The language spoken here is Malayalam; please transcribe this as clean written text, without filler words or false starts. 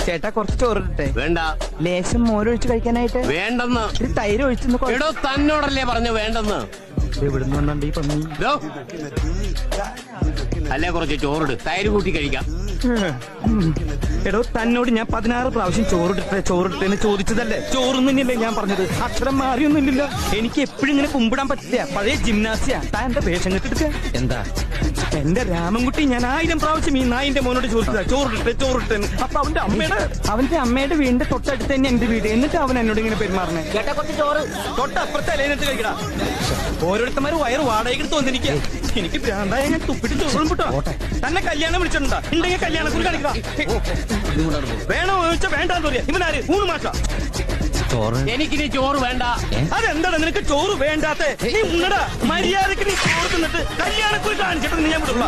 ചേട്ടാ കുറച്ച് ചോറിട്ടെ. വേണ്ട. ലേശം മോരൊഴിച്ച് കഴിക്കാനായിട്ട്. വേണ്ടെന്ന്. ഒരു തൈര് ഒഴിച്ചെന്ന്. എടോ തന്നോടല്ലേ പറഞ്ഞു വേണ്ടെന്ന്. എവിടുന്ന് വന്നുണ്ട് ഈ പന്നി? അല്ലേ കുറച്ച് ചോറിട്, തൈര് കൂട്ടി കഴിക്കാം. എടോ തന്നോട് ഞാൻ 16 പ്രാവശ്യം ചോറിട്ടെന്ന് ചോദിച്ചതല്ലേ? ചോറൊന്നുമില്ലേ ഞാൻ പറഞ്ഞത്? അക്ഷരം മാറിയൊന്നുമില്ലല്ലോ. എനിക്ക് എപ്പോഴും ഇങ്ങനെ കുമ്പിടാൻ പറ്റില്ല. പഴയ ജിംനാസിയാ. താൻ എന്റെ വേഷം കെട്ടെടുക്ക. എന്താ എന്റെ രാമൻകുട്ടി ഞാൻ 1000 പ്രാവശ്യം ഈ നായിന്റെ മോനോട് ചോദിച്ചതാ ചോറിട്ടെന്ന്. അപ്പൊ അവന്റെ അമ്മയുടെ വീടിന്റെ തൊട്ടടുത്ത് തന്നെ എന്റെ വീട്. എന്നിട്ട് അവൻ എന്നോട് ഇങ്ങനെ പെരുമാറണേ. തൊട്ടപ്പുറത്തെ അലയിനത്ത് കഴിക്കടാ. ഓരോരുത്തന്മാര് വയറ് വാടകയ്ക്ക് തോന്നിരിക്കുക. എനിക്ക് ഭ്രാന്തായ ഞാൻ തുപ്പിട്ട് ചോറും വിട്ടോ. തന്നെ കല്യാണം വിളിച്ചിട്ടുണ്ടാ? ഉണ്ടെങ്കിൽ കല്യാണക്കുറി കാണിക്കുക. വേണോ ചോദിച്ചാ വേണ്ടാന്ന് പറയാ. ഇവനാര്? 3 മാസം. എനിക്കിനി ചോറ് വേണ്ട. അതെന്താണ് നിനക്ക് ചോറ് വേണ്ടാത്ത? നീ ഉണ്ണടാ. മര്യാദക്ക് നീ ചോറ് തിന്നിട്ട് കല്യാണക്കുറി കാണിച്ചിട്ട് നീ ഞാൻ വിടുള്ള.